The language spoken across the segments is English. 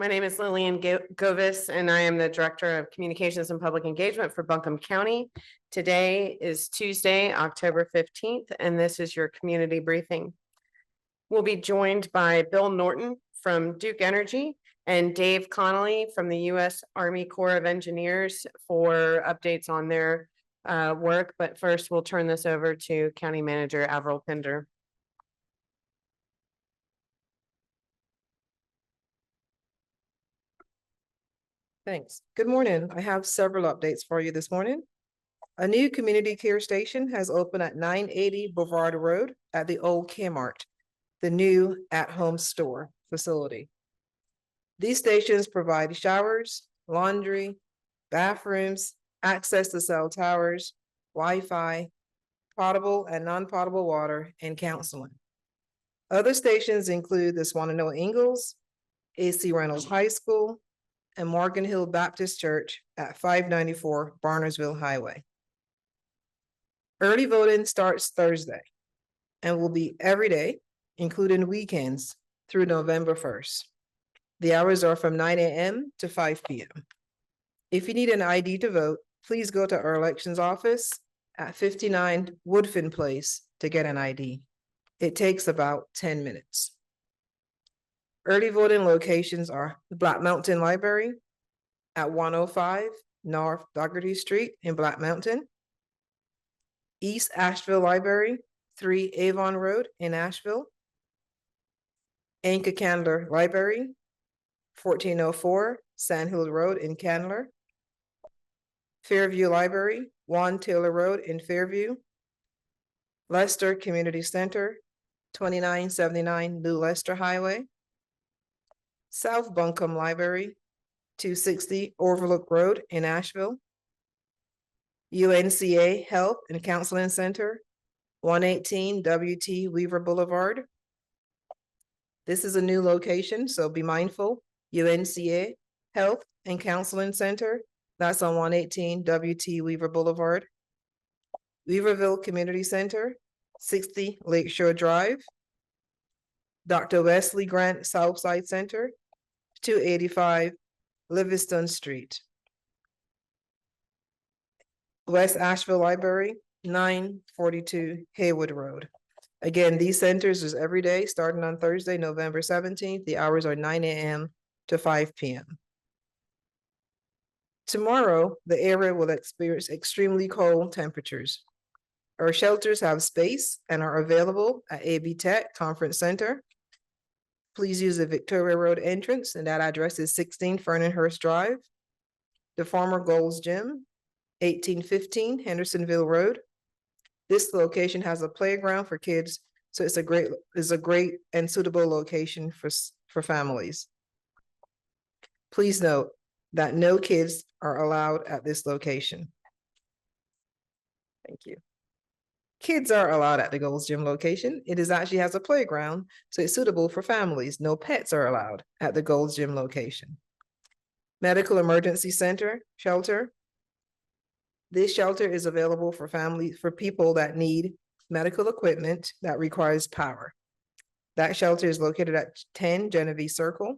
My name is Lillian Govis, and I am the Director of Communications and Public Engagement for Buncombe County. Today is Tuesday, October 15th, and this is your community briefing. We'll be joined by Bill Norton from Duke Energy and Dave Connolly from the U.S. Army Corps of Engineers for updates on their work. But first, we'll turn this over to County Manager Avril Pender. Thanks. Good morning. I have several updates for you this morning. A new community care station has opened at 980 Boulevard Road at the old Kmart, the new at-home store facility. These stations provide showers, laundry, bathrooms, access to cell towers, Wi-Fi, potable and non-potable water, and counseling. Other stations include the Swananoa Ingalls, AC Reynolds High School, and Morgan Hill Baptist Church at 594 Barnersville Highway. Early voting starts Thursday and will be every day, including weekends, through November 1st. The hours are from 9 a.m. to 5 p.m. If you need an ID to vote, please go to our elections office at 59 Woodfin Place to get an ID. It takes about 10 minutes. Early voting locations are the Black Mountain Library at 105 North Dougherty Street in Black Mountain, East Asheville Library, 3 Avon Road in Asheville, Anchor Candler Library, 1404 Sand Hill Road in Candler, Fairview Library, 1 Taylor Road in Fairview, Leicester Community Center, 2979 New Leicester Highway, South Buncombe Library, 260 Overlook Road in Asheville, UNCA Health and Counseling Center, 118 WT Weaver Boulevard. This is a new location, so be mindful. UNCA Health and Counseling Center, that's on 118 WT Weaver Boulevard. Weaverville Community Center, 60 Lakeshore Drive. Dr. Wesley Grant Southside Center, 285 Livingston Street. West Asheville Library, 942 Haywood Road. Again, these centers is every day starting on Thursday, November 17th. The hours are 9 a.m. to 5 p.m. Tomorrow, the area will experience extremely cold temperatures. Our shelters have space and are available at AB Tech Conference Center. Please use the Victoria Road entrance, and that address is 16 Fernandhurst Drive. The former Gold's Gym, 1815 Hendersonville Road. This location has a playground for kids, so it's a great and suitable location for families. Please note that no kids are allowed at this location. Thank you. Kids are allowed at the Gold's Gym location. It actually has a playground, so it's suitable for families. No pets are allowed at the Gold's Gym location. Medical Emergency Center shelter. This shelter is available for people that need medical equipment that requires power. That shelter is located at 10 Genevieve Circle,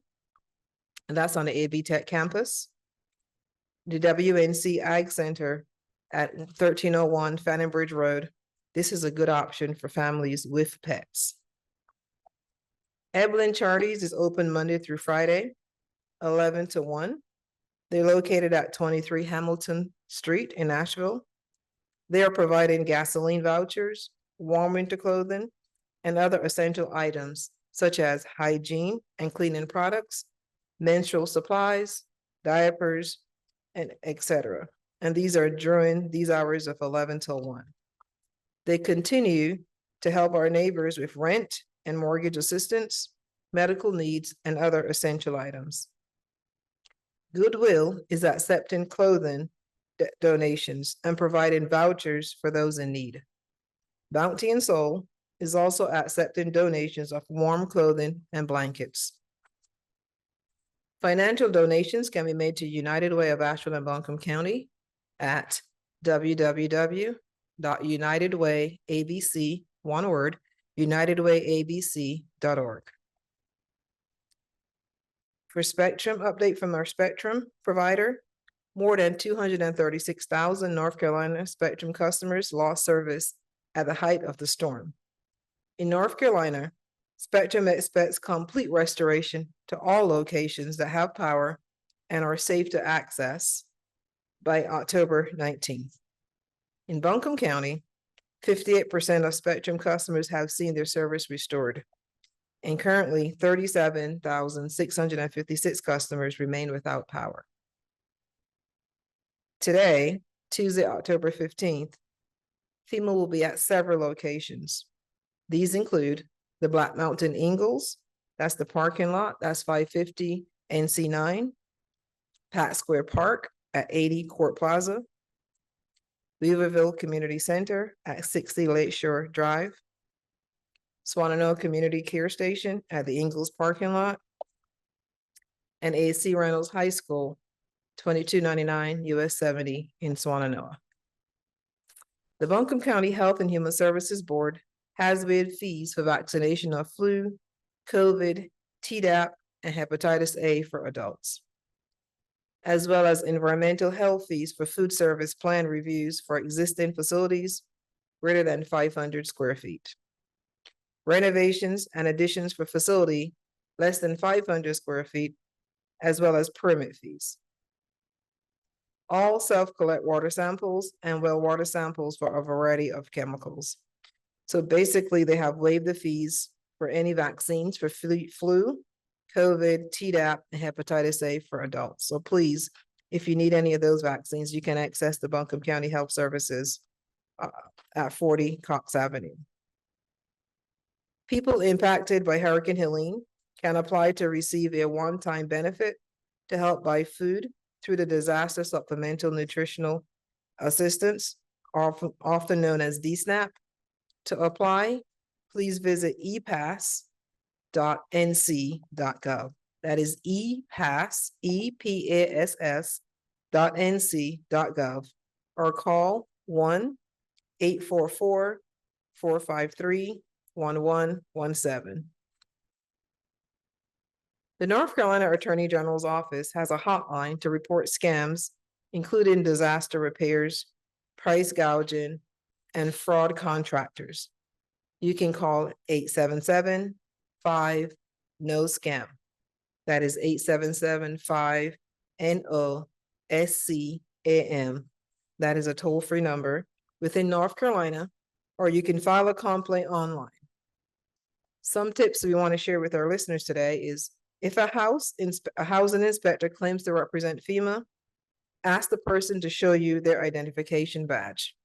and that's on the AB Tech campus. The WNC Ag Center at 1301 Fannin Bridge Road. This is a good option for families with pets. Evelyn Charlie's is open Monday through Friday, 11 to 1. They're located at 23 Hamilton Street in Asheville. They are providing gasoline vouchers, warm winter clothing, and other essential items such as hygiene and cleaning products, menstrual supplies, diapers, and etc. And these are during these hours of 11 till 1. They continue to help our neighbors with rent and mortgage assistance, medical needs, and other essential items. Goodwill is accepting clothing donations and providing vouchers for those in need. Bounty and Soul is also accepting donations of warm clothing and blankets. Financial donations can be made to United Way of Asheville and Buncombe County at www.unitedwayabc, one word, unitedwayabc.org. For Spectrum, update from our Spectrum provider, more than 236,000 North Carolina Spectrum customers lost service at the height of the storm. In North Carolina, Spectrum expects complete restoration to all locations that have power and are safe to access by October 19th. In Buncombe County, 58% of Spectrum customers have seen their service restored. And currently 37,656 customers remain without power. Today, Tuesday, October 15th, FEMA will be at several locations. These include the Black Mountain Ingalls, that's the parking lot, that's 550 NC 9, Pat Square Park at 80 Court Plaza, Weaverville Community Center at 60 Lakeshore Drive, Swannanoa Community Care Station at the Ingalls parking lot, and AC Reynolds High School, 2299 US 70 in Swannanoa. The Buncombe County Health and Human Services Board has waived fees for vaccination of flu, COVID, Tdap, and hepatitis A for adults, as well as environmental health fees for food service plan reviews for existing facilities greater than 500 square feet. Renovations and additions for facility less than 500 square feet, as well as permit fees. All self-collect water samples and well water samples for a variety of chemicals. So basically, they have waived the fees for any vaccines for flu, COVID, Tdap, and hepatitis A for adults. So please, if you need any of those vaccines, you can access the Buncombe County Health Services at 40 Cox Avenue. People impacted by Hurricane Helene can apply to receive a one-time benefit to help buy food through the Disaster Supplemental Nutritional Assistance, often known as DSNAP. To apply, please visit epass.nc.gov. That is epass, EPASS.nc.gov, or call 1-844-453-1117. The North Carolina Attorney General's Office has a hotline to report scams, including disaster repairs, price gouging, and fraud contractors. You can call 877-5-NO-SCAM. That is 877-5-NO-SCAM. That is a toll-free number within North Carolina, or you can file a complaint online. Some tips we want to share with our listeners today is, if a housing inspector claims to represent FEMA, ask the person to show you their identification badge.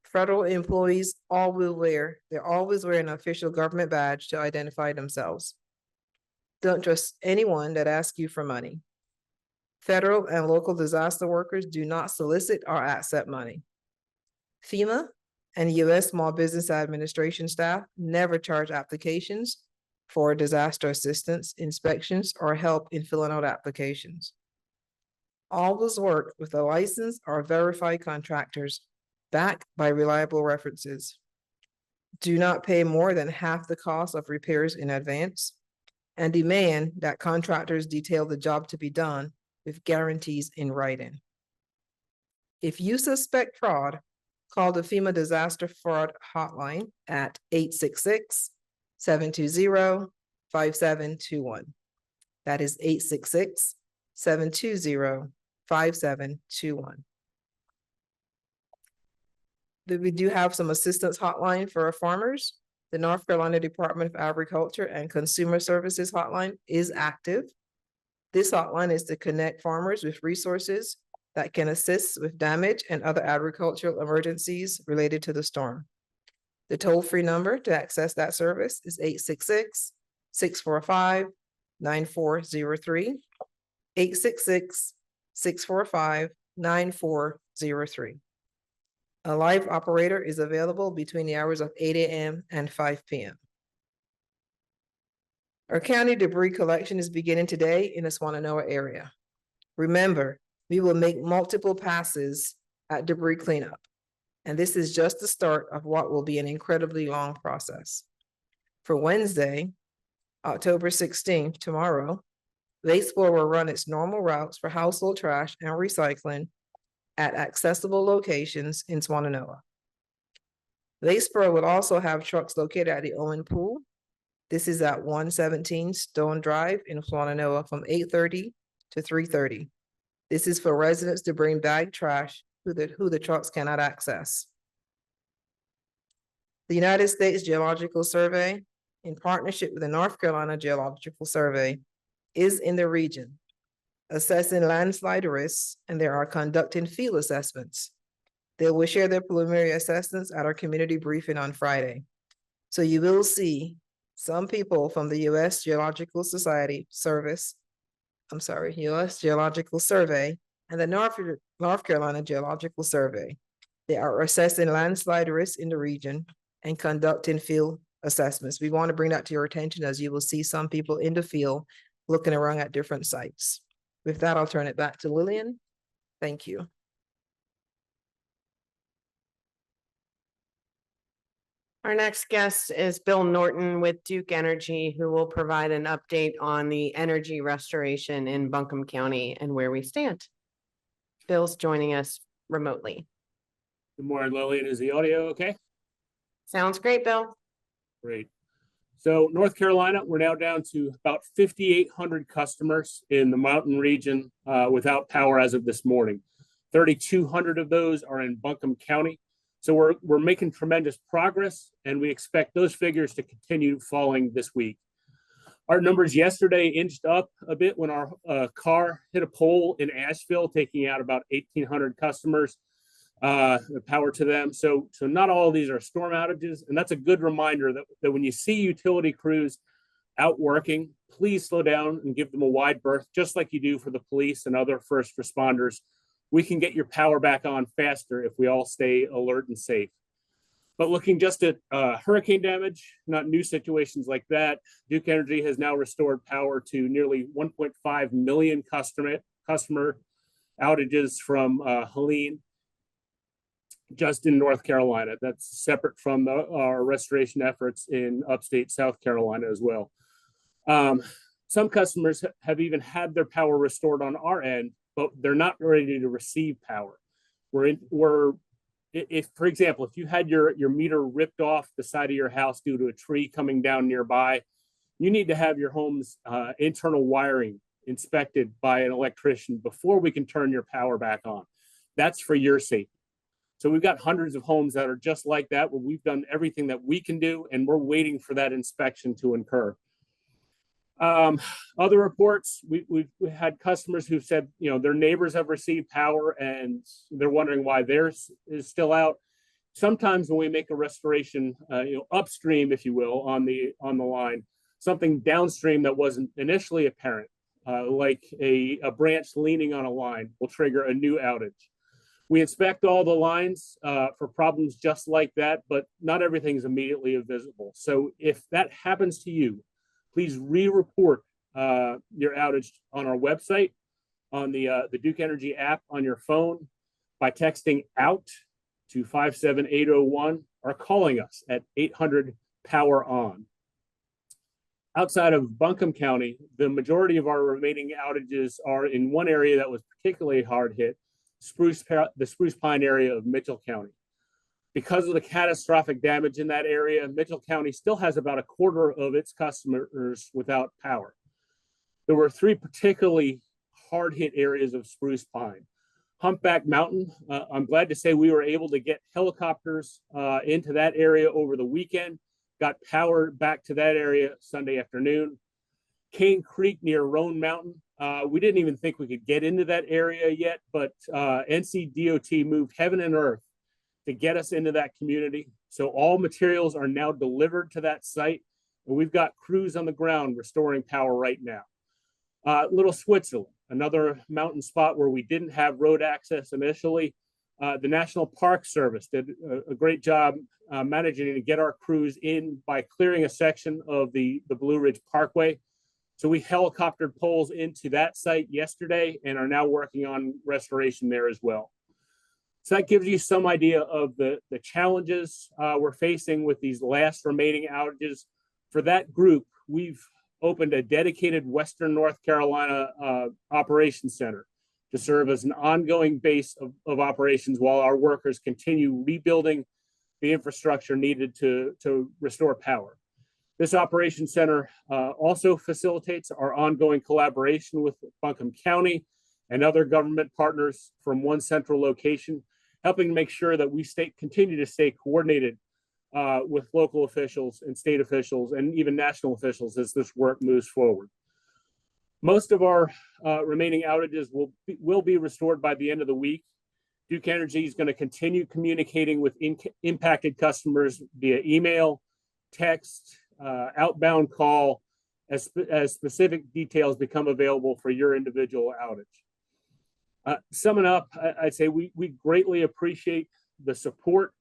Federal employees always wear an official government badge to identify themselves. Don't trust anyone that asks you for money. Federal and local disaster workers do not solicit or accept money. FEMA and U.S. Small Business Administration staff never charge applications for disaster assistance, inspections, or help in filling out applications. Always work with a licensed or verified contractors backed by reliable references. Do not pay more than half the cost of repairs in advance, and demand that contractors detail the job to be done with guarantees in writing. If you suspect fraud, call the FEMA Disaster Fraud Hotline at 866-720-5721. That is 866-720-5721. We do have some assistance hotline for our farmers. The North Carolina Department of Agriculture and Consumer Services hotline is active. This hotline is to connect farmers with resources that can assist with damage and other agricultural emergencies related to the storm. The toll-free number to access that service is 866-645-9403, 866-645-9403. A live operator is available between the hours of 8 a.m. and 5 p.m. Our county debris collection is beginning today in the Swannanoa area. Remember, we will make multiple passes at debris cleanup, and this is just the start of what will be an incredibly long process. For Wednesday, October 16th, tomorrow, Waste4 will run its normal routes for household trash and recycling at accessible locations in Swananoa. Waste4 will also have trucks located at the Owen Pool. This is at 117 Stone Drive in Swananoa from 8:30 to 3:30. This is for residents to bring bagged trash who the trucks cannot access. The United States Geological Survey, in partnership with the North Carolina Geological Survey, is in the region, assessing landslide risks, and they are conducting field assessments. They will share their preliminary assessments at our community briefing on Friday. So you will see some people from the US Geological Survey and the North Carolina Geological Survey. They are assessing landslide risks in the region and conducting field assessments. We want to bring that to your attention, as you will see some people in the field looking around at different sites. With that, I'll turn it back to Lillian. Thank you. Our next guest is Bill Norton with Duke Energy, who will provide an update on the energy restoration in Buncombe County and where we stand. Bill's joining us remotely. Good morning, Lillian. Is the audio okay? Sounds great, Bill. Great. So North Carolina, we're now down to about 5,800 customers in the mountain region without power as of this morning. 3,200 of those are in Buncombe County. So we're making tremendous progress, and we expect those figures to continue falling this week. Our numbers yesterday inched up a bit when our car hit a pole in Asheville, taking out about 1,800 customers, the power to them. So not all of these are storm outages, and that's a good reminder that when you see utility crews out working, please slow down and give them a wide berth, just like you do for the police and other first responders. We can get your power back on faster if we all stay alert and safe. But looking just at hurricane damage, not new situations like that, Duke Energy has now restored power to nearly 1.5 million customer outages from Helene, just in North Carolina. That's separate from our restoration efforts in upstate South Carolina as well. Some customers have even had their power restored on our end, but they're not ready to receive power. If, for example, if you had your meter ripped off the side of your house due to a tree coming down nearby, you need to have your home's internal wiring inspected by an electrician before we can turn your power back on. That's for your safety. So we've got hundreds of homes that are just like that, where we've done everything that we can do, and we're waiting for that inspection to occur. Other reports, we've had customers who've said, their neighbors have received power and they're wondering why theirs is still out. Sometimes when we make a restoration, upstream, if you will, on the line, something downstream that wasn't initially apparent, like a branch leaning on a line, will trigger a new outage. We inspect all the lines for problems just like that, but not everything is immediately visible. So if that happens to you, please re-report your outage on our website, on the Duke Energy app on your phone, by texting OUT to 57801 or calling us at 800-POWER-ON. Outside of Buncombe County, the majority of our remaining outages are in one area that was particularly hard hit, the Spruce Pine area of Mitchell County. Because of the catastrophic damage in that area, Mitchell County still has about a quarter of its customers without power. There were three particularly hard hit areas of Spruce Pine. Humpback Mountain, I'm glad to say we were able to get helicopters into that area over the weekend, got power back to that area Sunday afternoon. Cane Creek near Roan Mountain, we didn't even think we could get into that area yet, but NCDOT moved heaven and earth to get us into that community. So all materials are now delivered to that site, and we've got crews on the ground restoring power right now. Little Switzerland, another mountain spot where we didn't have road access initially. The National Park Service did a great job managing to get our crews in by clearing a section of the Blue Ridge Parkway. So we helicoptered poles into that site yesterday and are now working on restoration there as well. So that gives you some idea of the challenges we're facing with these last remaining outages. For that group, we've opened a dedicated Western North Carolina operations center to serve as an ongoing base of operations while our workers continue rebuilding the infrastructure needed to restore power. This operations center also facilitates our ongoing collaboration with Buncombe County and other government partners from one central location, helping to make sure that we continue to stay coordinated with local officials and state officials and even national officials as this work moves forward. Most of our remaining outages will be restored by the end of the week. Duke Energy is going to continue communicating with impacted customers via email, text, outbound call, as specific details become available for your individual outage. Summing up, I'd say we greatly appreciate the support,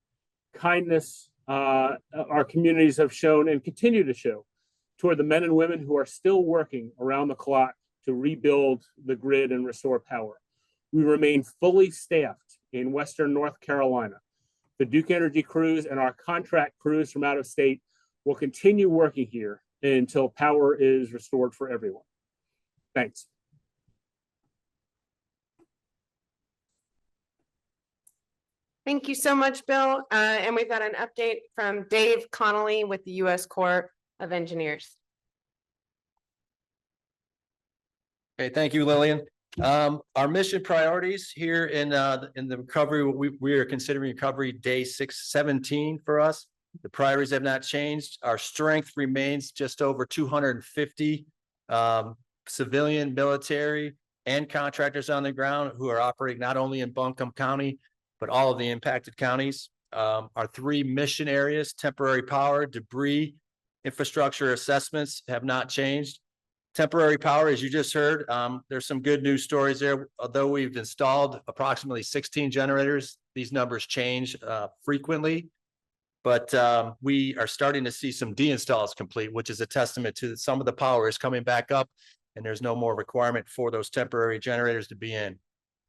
kindness our communities have shown and continue to show toward the men and women who are still working around the clock to rebuild the grid and restore power. We remain fully staffed in Western North Carolina. The Duke Energy crews and our contract crews from out of state will continue working here until power is restored for everyone. Thanks. Thank you so much, Bill. And we've got an update from Dave Connolly with the U.S. Corps of Engineers. Okay, thank you, Lillian. Our mission priorities here in the recovery, we are considering recovery day 617 for us. The priorities have not changed. Our strength remains just over 250 civilian, military, and contractors on the ground who are operating not only in Buncombe County, but all of the impacted counties. Our three mission areas, temporary power, debris, infrastructure assessments have not changed. Temporary power, as you just heard, there's some good news stories there. Although we've installed approximately 16 generators, these numbers change frequently. But we are starting to see some deinstalls complete, which is a testament to some of the power is coming back up and there's no more requirement for those temporary generators to be in.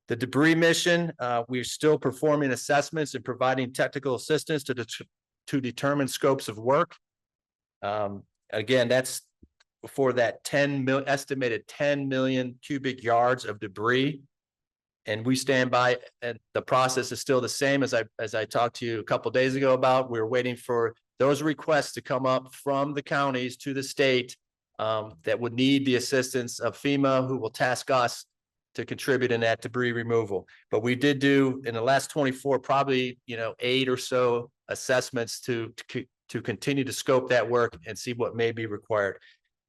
The debris mission, we're still performing assessments and providing technical assistance to determine scopes of work. Again, that's for that estimated 10 million cubic yards of debris. And we stand by, and the process is still the same as I talked to you a couple of days ago about. We're waiting for those requests to come up from the counties to the state that would need the assistance of FEMA, who will task us to contribute in that debris removal. But we did do in the last 24, probably 8 or so assessments to continue to scope that work and see what may be required.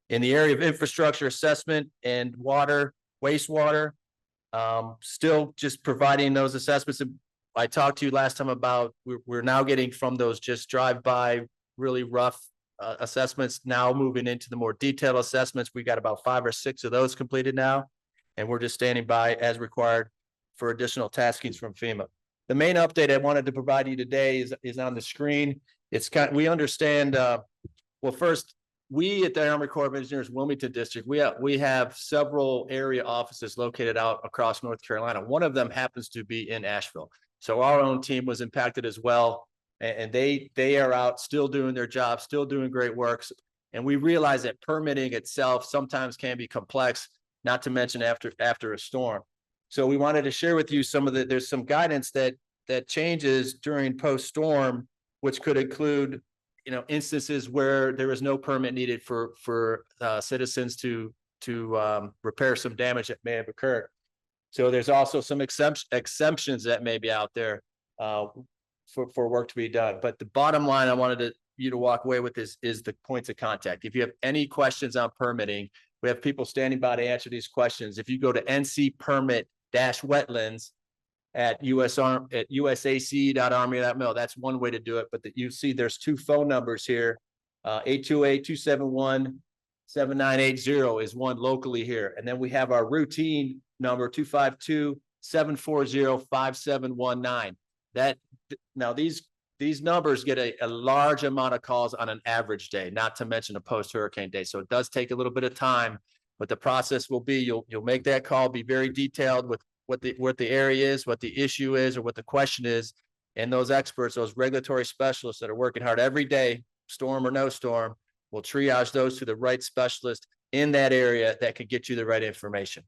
In the area of infrastructure assessment and wastewater, still just providing those assessments. I talked to you last time about we're now getting from those just drive-by, really rough assessments, now moving into the more detailed assessments. We got about 5 or 6 of those completed now, and we're just standing by as required for additional taskings from FEMA. The main update I wanted to provide you today is on the screen. We understand, well, first, we at the Army Corps of Engineers Wilmington District, we have several area offices located out across North Carolina. One of them happens to be in Asheville. So our own team was impacted as well. And they are out still doing their job, still doing great works. And we realize that permitting itself sometimes can be complex, not to mention after a storm. So we wanted to share with you there's some guidance that changes during post-storm, which could include instances where there is no permit needed for citizens to repair some damage that may have occurred. So there's also some exemptions that may be out there for work to be done. But the bottom line I wanted you to walk away with is the points of contact. If you have any questions on permitting, we have people standing by to answer these questions. If you go to NC permit-wetlands at usac.army.mil. That's one way to do it. But you see there's 2 phone numbers here. 828-271-7980 is one locally here. And then we have our routine number 252-740-5719. Now these numbers get a large amount of calls on an average day, not to mention a post-hurricane day. So it does take a little bit of time, but the process will be you'll make that call, be very detailed with what the area is, what the issue is, or what the question is. And those experts, those regulatory specialists that are working hard every day, storm or no storm, We'll triage those to the right specialist in that area that could get you the right information.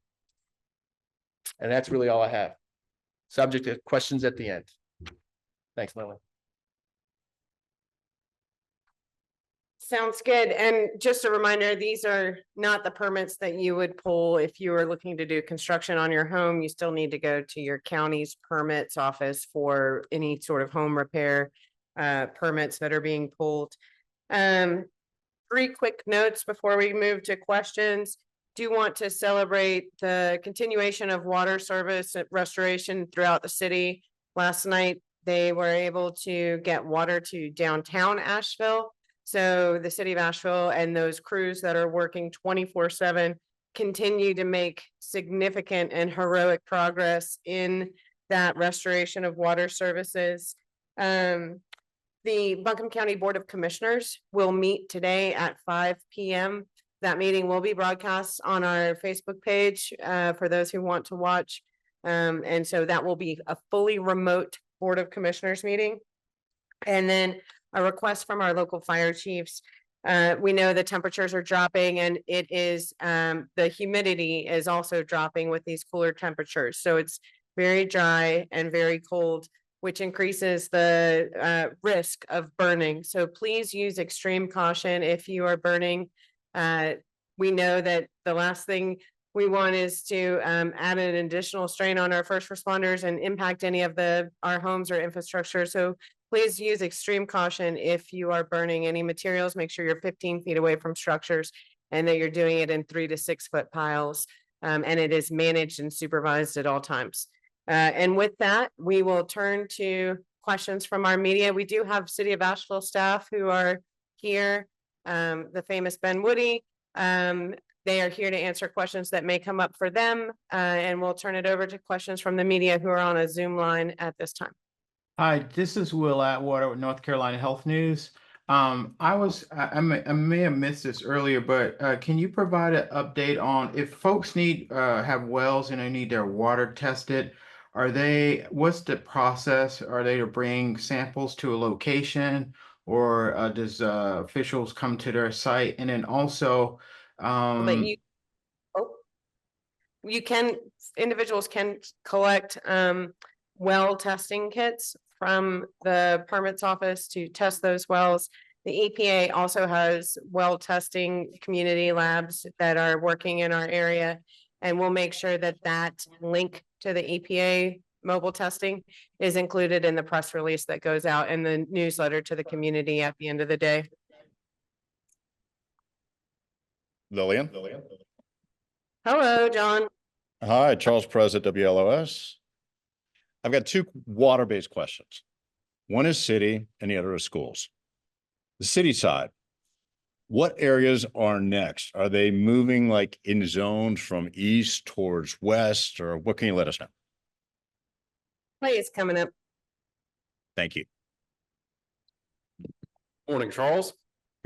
And that's really all I have. Subject to questions at the end. Thanks, Lily. Sounds good. And just a reminder, these are not the permits that you would pull if you were looking to do construction on your home. You still need to go to your county's permits office for any sort of home repair permits that are being pulled. 3 quick notes before we move to questions. Do want to celebrate the continuation of water service restoration throughout the city. Last night, they were able to get water to downtown Asheville. So the city of Asheville and those crews that are working 24/7 continue to make significant and heroic progress in that restoration of water services. The Buncombe County Board of Commissioners will meet today at 5 p.m. That meeting will be broadcast on our Facebook page for those who want to watch. And so that will be a fully remote Board of Commissioners meeting. And then a request from our local fire chiefs. We know the temperatures are dropping and it is the humidity is also dropping with these cooler temperatures. So it's very dry and very cold, which increases the risk of burning. So please use extreme caution if you are burning. We know that the last thing we want is to add an additional strain on our first responders and impact any of our homes or infrastructure. So please use extreme caution if you are burning any materials. Make sure you're 15 feet away from structures and that you're doing it in 3 to 6 foot piles. And it is managed and supervised at all times. And with that, we will turn to questions from our media. We do have City of Asheville staff who are here. The famous Ben Woody. They are here to answer questions that may come up for them. And we'll turn it over to questions from the media who are on a Zoom line at this time. Hi, this is Will Atwater with North Carolina Health News. I may have missed this earlier, but can you provide an update on if folks have wells and they need their water tested? What's the process? Are they to bring samples to a location, or does officials come to their site? And then also, individuals can collect well testing kits from the permits office to test those wells. The EPA also has well testing community labs that are working in our area, and we'll make sure that that link to the EPA mobile testing is included in the press release that goes out in the newsletter to the community at the end of the day. Lillian. Hello, John. Hi, Charles Perez at WLOS. I've got 2 water-based questions. One is city and the other is schools. The city side, what areas are next? Are they moving like in zones from east towards west, or what can you let us know? Play is coming up. Thank you. Morning, Charles.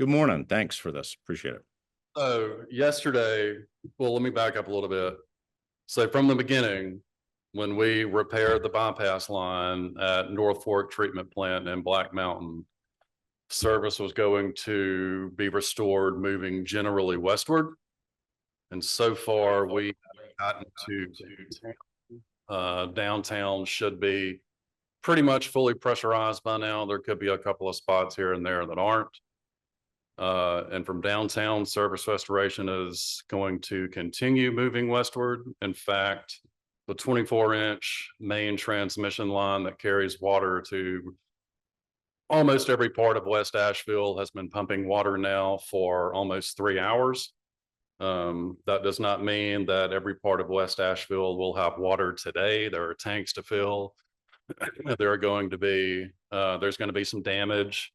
Good morning. Thanks for this. Appreciate it. So yesterday, well, let me back up a little bit. So from the beginning, when we repaired the bypass line at North Fork Treatment Plant in Black Mountain, service was going to be restored moving generally westward. And so far we haven't gotten to downtown should be pretty much fully pressurized by now. There could be a couple of spots here and there that aren't. And from downtown, service restoration is going to continue moving westward. In fact, the 24-inch main transmission line that carries water to almost every part of West Asheville has been pumping water now for almost 3 hours. That does not mean that every part of West Asheville will have water today. There are tanks to fill. There's going to be some damage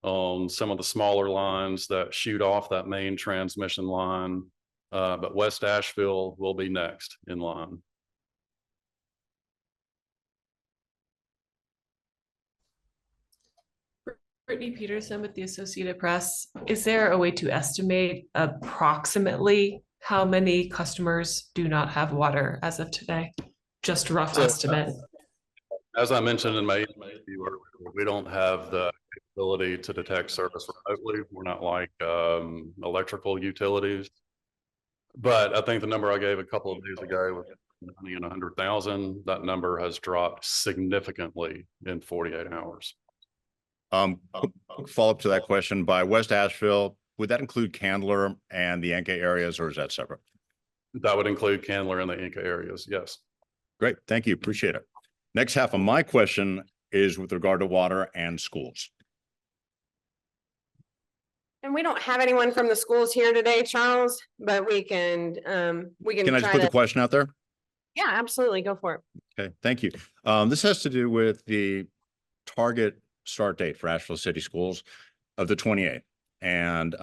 on some of the smaller lines that shoot off that main transmission line. But West Asheville will be next in line. Brittany Peterson with the Associated Press. Is there a way to estimate approximately how many customers do not have water as of today? Just a rough estimate. As I mentioned in my email, we don't have the ability to detect service remotely. We're not like electrical utilities. But I think the number I gave a couple of days ago was 100,000. That number has dropped significantly in 48 hours. Quick follow-up to that question. By West Asheville, would that include Candler and the Enca areas, or is that separate? That would include Candler and the Inca areas. Yes. Great. Thank you. Appreciate it. Next half of my question is with regard to water and schools. And we don't have anyone from the schools here today, Charles, but we can Can I just try put the to, question out there? yeah, absolutely, go for it. Okay, thank you. This has to do with the target start date for Asheville City Schools of the 28th. And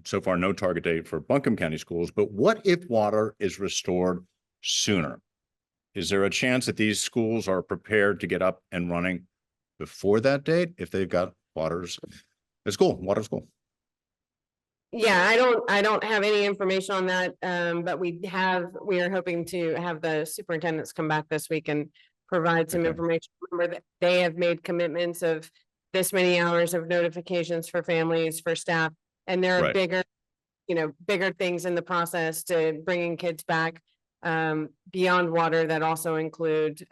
so far, no target date for Buncombe County Schools. But what if water is restored sooner? Is there a chance that these schools are prepared to get up and running before that date if they've got water school? Yeah, I don't have any information on that, but we are hoping to have the superintendents come back this week and provide some Okay. information. Remember that they have made commitments of this many hours of notifications for families, for staff, and there are Right. bigger things in the process to bringing kids back beyond water that also include,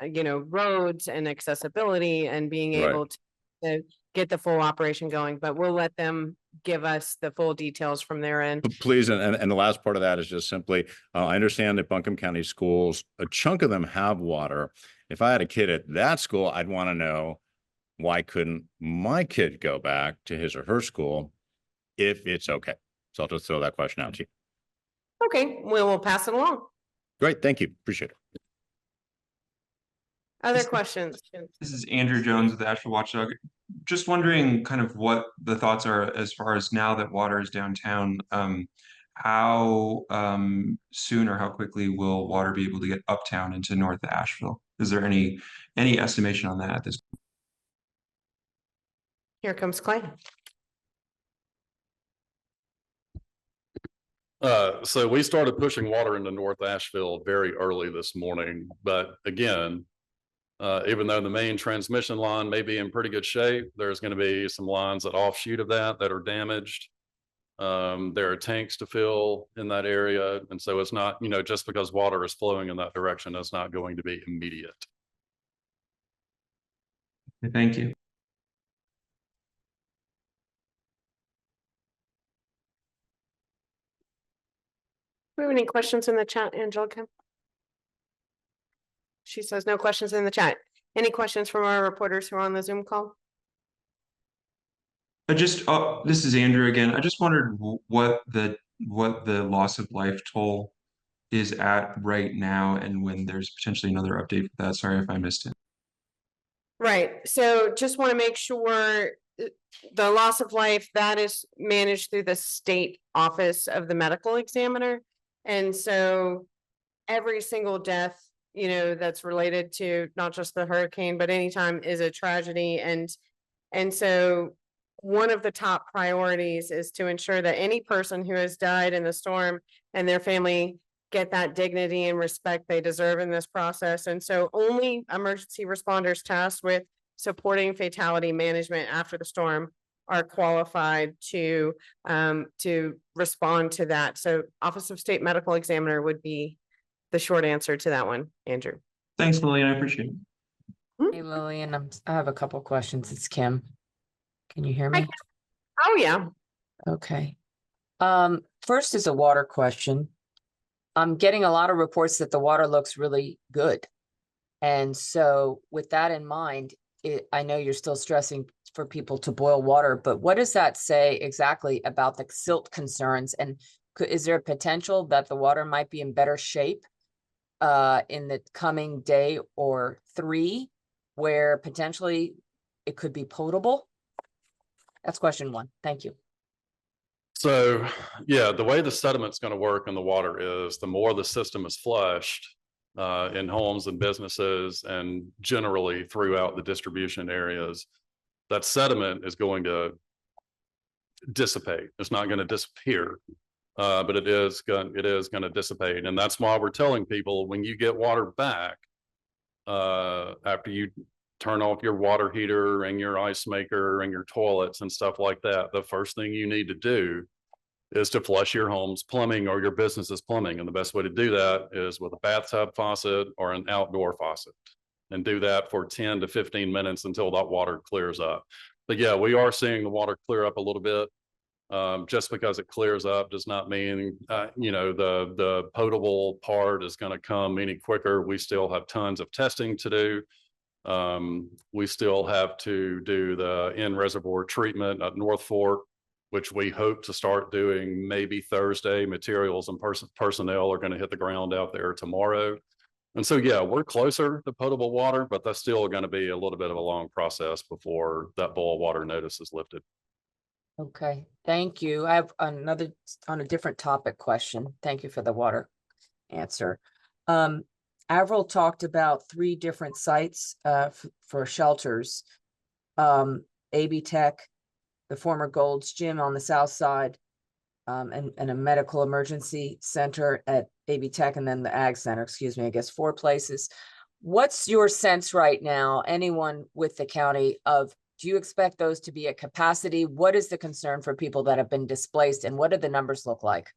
roads and accessibility and being Right. able to get the full operation going, but we'll let them give us the full details from their end. But please, and the last part of that is just simply, I understand that Buncombe County Schools, a chunk of them have water. If I had a kid at that school, I'd want to know, why couldn't my kid go back to his or her school if it's okay? So I'll just throw that question out to you. Okay, we'll pass it along. Great, thank you. Appreciate it. Other questions? This is Andrew Jones with the Asheville Watchdog. Just wondering kind of what the thoughts are as far as now that water is downtown, how soon or how quickly will water be able to get uptown into North Asheville? Is there any estimation on that at this point? Here comes Clay. So we started pushing water into North Asheville very early this morning, but again, even though the main transmission line may be in pretty good shape, there's going to be some lines that offshoot of that are damaged. There are tanks to fill in that area. And so it's not, just because water is flowing in that direction, it's not going to be immediate. Thank you. Do we have any questions in the chat, Angelica? She says no questions in the chat. Any questions from our reporters who are on the Zoom call? This is Andrew again. I just wondered what the loss of life toll is at right now and when there's potentially another update for that. Sorry if I missed it. Right, so just want to make sure the loss of life that is managed through the state office of the medical examiner. And so every single death, that's related to not just the hurricane, but anytime is a tragedy. And so one of the top priorities is to ensure that any person who has died in the storm and their family get that dignity and respect they deserve in this process. And so only emergency responders tasked with supporting fatality management after the storm are qualified to respond to that. So Office of State Medical Examiner would be the short answer to that one, Andrew. Thanks, Lillian. I appreciate it. Hey Lillian, I have a couple questions. It's Kim. Can you hear Hi, me? Kim. Oh, yeah. Okay. First is a water question. I'm getting a lot of reports that the water looks really good. And so with that in mind, I know you're still stressing for people to boil water, but what does that say exactly about the silt concerns? And is there a potential that the water might be in better shape in the coming day or 3, where potentially it could be potable? That's question 1. Thank you. So, yeah, the way the sediment's going to work in the water is the more the system is flushed in homes and businesses and generally throughout the distribution areas, that sediment is going to dissipate. It's not going to disappear, but it is going to dissipate. And that's why we're telling people, when you get water back, after you turn off your water heater and your ice maker and your toilets and stuff like that, the first thing you need to do is to flush your home's plumbing or your business's plumbing. And the best way to do that is with a bathtub faucet or an outdoor faucet. And do that for 10 to 15 minutes until that water clears up. But yeah, we are seeing the water clear up a little bit. Just because it clears up does not mean, the potable part is going to come any quicker. We still have tons of testing to do. We still have to do the in-reservoir treatment at North Fork, which we hope to start doing maybe Thursday. Materials and personnel are going to hit the ground out there tomorrow. And so, yeah, we're closer to potable water, but that's still going to be a little bit of a long process before that boil water notice is lifted. Okay, thank you. I have another on a different topic question. Thank you for the water answer. Avril talked about 3 different sites for shelters. AB Tech, the former Gold's Gym on the south side, and a medical emergency center at AB Tech, and then the Ag Center, excuse me, I guess 4 places. What's your sense right now, anyone with the county, of do you expect those to be at capacity? What is the concern for people that have been displaced, and what do the numbers look like?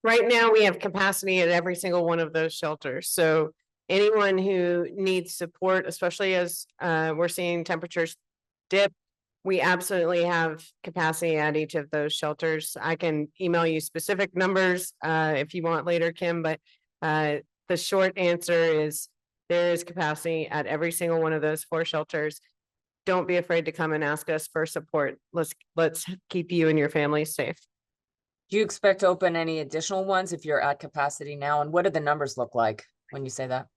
Right now, we have capacity at every single one of those shelters. So anyone who needs support, especially as we're seeing temperatures dip, we absolutely have capacity at each of those shelters. I can email you specific numbers if you want later, Kim, but the short answer is there is capacity at every single one of those 4 shelters. Don't be afraid to come and ask us for support. Let's keep you and your family safe. Do you expect to open any additional ones if you're at capacity now? And what do the numbers look like when you say that?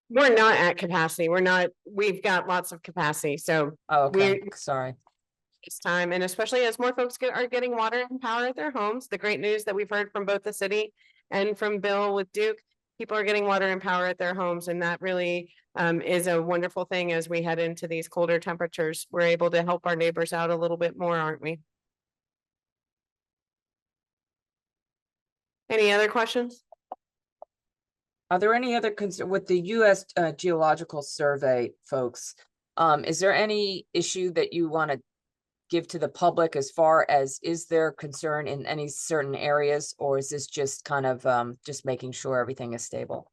We're not at capacity. We've got lots of capacity. So Oh, okay, sorry. it's time, and especially as more folks are getting water and power at their homes, the great news that we've heard from both the city and from Bill with Duke, people are getting water and power at their homes, and that really is a wonderful thing as we head into these colder temperatures. We're able to help our neighbors out a little bit more, aren't we? Any other questions? Are there any other concern with the US Geological Survey, folks? Is there any issue that you want to give to the public as far as, is there concern in any certain areas, or is this just kind of just making sure everything is stable?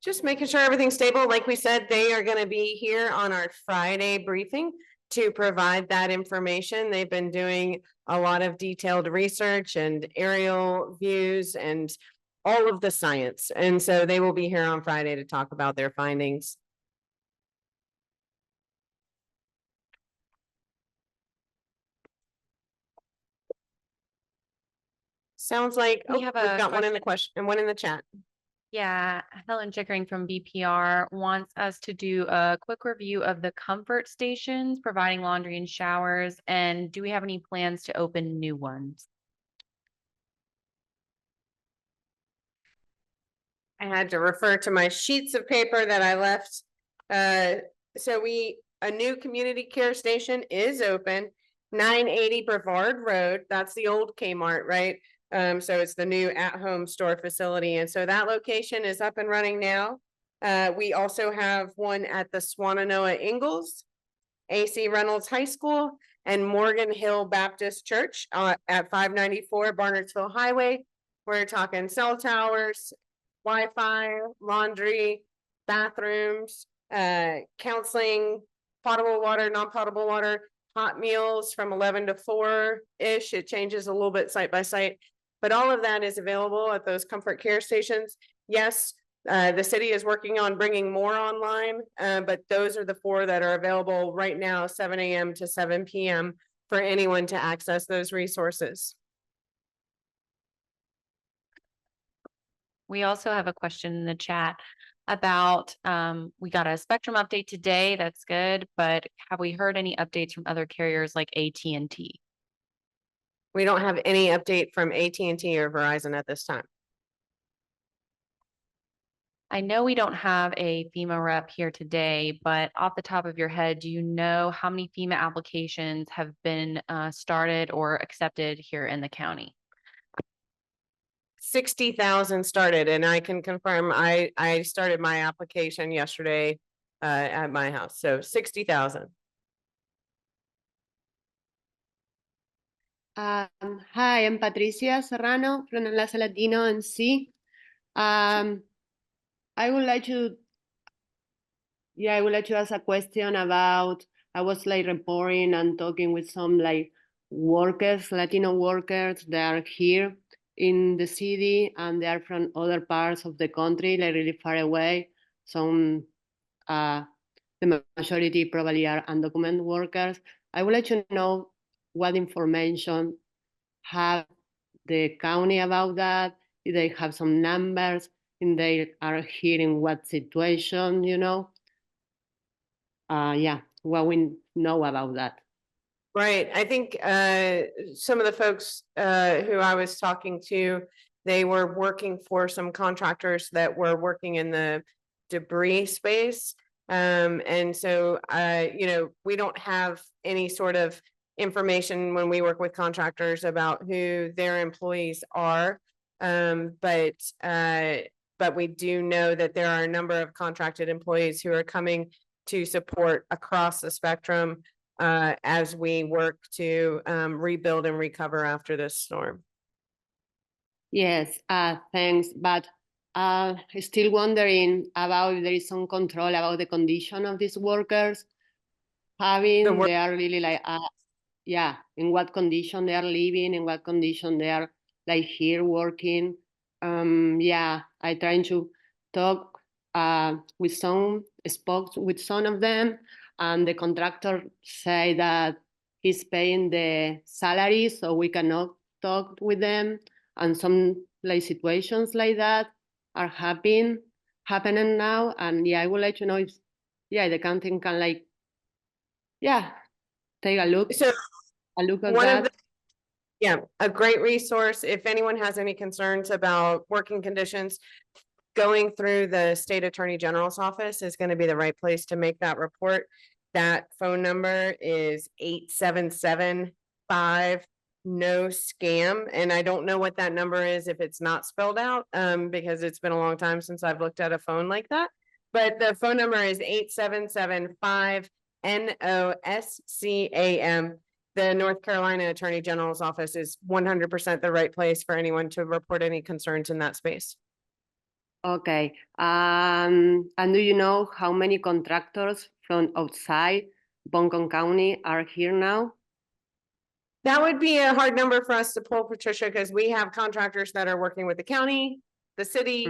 Just making sure everything's stable. Like we said, they are going to be here on our Friday briefing to provide that information. They've been doing a lot of detailed research and aerial views and all of the science. And so they will be here on Friday to talk about their findings. Sounds like We have we've a got one in the question and one in the chat. Yeah, Helen Chickering from BPR wants us to do a quick review of the comfort stations providing laundry and showers. And do we have any plans to open new ones? I had to refer to my sheets of paper that I left. So a new community care station is open, 980 Brevard Road. That's the old Kmart, right? So it's the new at-home store facility. And so that location is up and running now. We also have one at the Swananoa Ingalls, AC Reynolds High School, and Morgan Hill Baptist Church at 594 Barnardsville Highway. We're talking cell towers, Wi-Fi, laundry, bathrooms, counseling, potable water, non-potable water, hot meals from 11 to 4-ish. It changes a little bit site by site, but all of that is available at those comfort care stations. Yes, the city is working on bringing more online, but those are the 4 that are available right now, 7 a.m. to 7 p.m. for anyone to access those resources. We also have a question in the chat about, we got a Spectrum update today. That's good. But have we heard any updates from other carriers like AT&T? We don't have any update from AT&T or Verizon at this time. I know we don't have a FEMA rep here today, but off the top of your head, do you know how many FEMA applications have been started or accepted here in the county? 60,000 started, and I can confirm I started my application yesterday at my house. So 60,000. Hi, I'm Patricia Serrano from Enlace Latino and C. I would like to, I would like to ask a question about, I was like reporting and talking with some like workers, Latino workers that are here in the city and they are from other parts of the country, like really far away. Some, the majority probably are undocumented workers. I would like to know what information have the county about that? If they have some numbers and they are here in what situation, you know? Yeah, what we know about that. Right. I think some of the folks who I was talking to, they were working for some contractors that were working in the debris space. And so, you know, we don't have any sort of information when we work with contractors about who their employees are. But we do know that there are a number of contracted employees who are coming to support across the spectrum as we work to rebuild and recover after this storm. Yes, thanks. But still wondering about if there is some control about the condition of these workers. Having, they are really like, yeah, in what condition they are living, in what condition they are like here working. Yeah, I trying to talk with some, spoke with some of them, and the contractor say that he's paying the salary, so we cannot talk with them. And some like situations like that are happening now. And yeah, I would like to know if, yeah, the county can like, yeah, take a look. So A look at one that. of the, yeah, a great resource if anyone has any concerns about working conditions, going through the state attorney general's office is going to be the right place to make that report. That phone number is 877-5-NO-SCAM. And I don't know what that number is if it's not spelled out, because it's been a long time since I've looked at a phone like that. But the phone number is 877-5-NO-SCAM. The North Carolina Attorney General's office is 100% the right place for anyone to report any concerns in that space. Okay. And do you know how many contractors from outside Buncombe County are here now? That would be a hard number for us to pull, Patricia, because we have contractors that are working with the county, the city,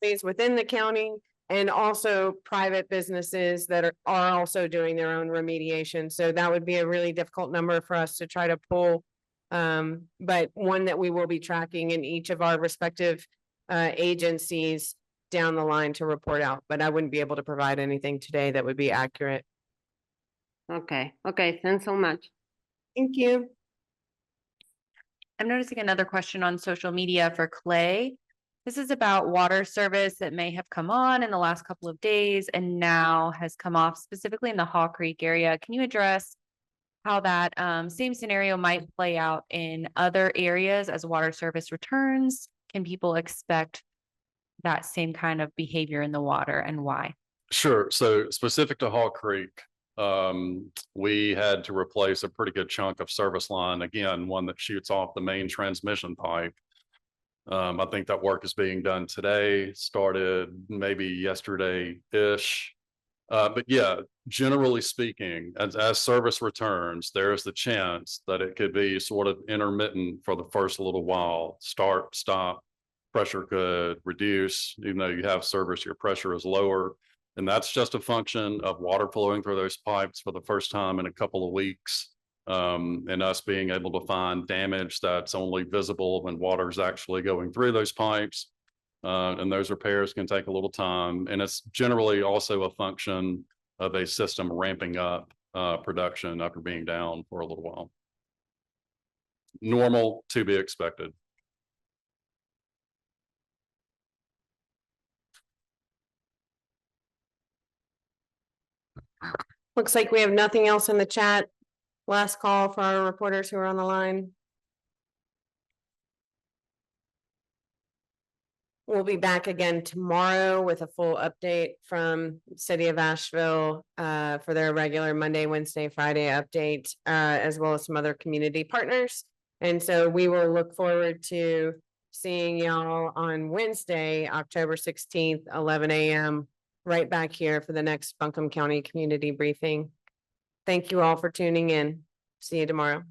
space within the county, and also private businesses that are also doing their own remediation. So that would be a really difficult number for us to try to pull. But one that we will be tracking in each of our respective agencies down the line to report out, but I wouldn't be able to provide anything today that would be accurate. Okay. Okay. Thanks so much. Thank you. I'm noticing another question on social media for Clay. This is about water service that may have come on in the last couple of days and now has come off specifically in the Haw Creek area. Can you address how that same scenario might play out in other areas as water service returns? Can people expect that same kind of behavior in the water and why? Sure. So specific to Haw Creek, we had to replace a pretty good chunk of service line. Again, one that shoots off the main transmission pipe. I think that work is being done today, started maybe yesterday-ish. But yeah, generally speaking, as service returns, there's the chance that it could be sort of intermittent for the first little while. Start, stop, pressure could reduce, even though you have service, your pressure is lower. And that's just a function of water flowing through those pipes for the first time in a couple of weeks. And us being able to find damage that's only visible when water is actually going through those pipes. And those repairs can take a little time. And it's generally also a function of a system ramping up production after being down for a little while. Normal to be expected. Looks like we have nothing else in the chat. Last call for our reporters who are on the line. We'll be back again tomorrow with a full update from City of Asheville for their regular Monday, Wednesday, Friday update, as well as some other community partners. And so we will look forward to seeing y'all on Wednesday, October 16th, 11 a.m. right back here for the next Buncombe County Community Briefing. Thank you all for tuning in. See you tomorrow.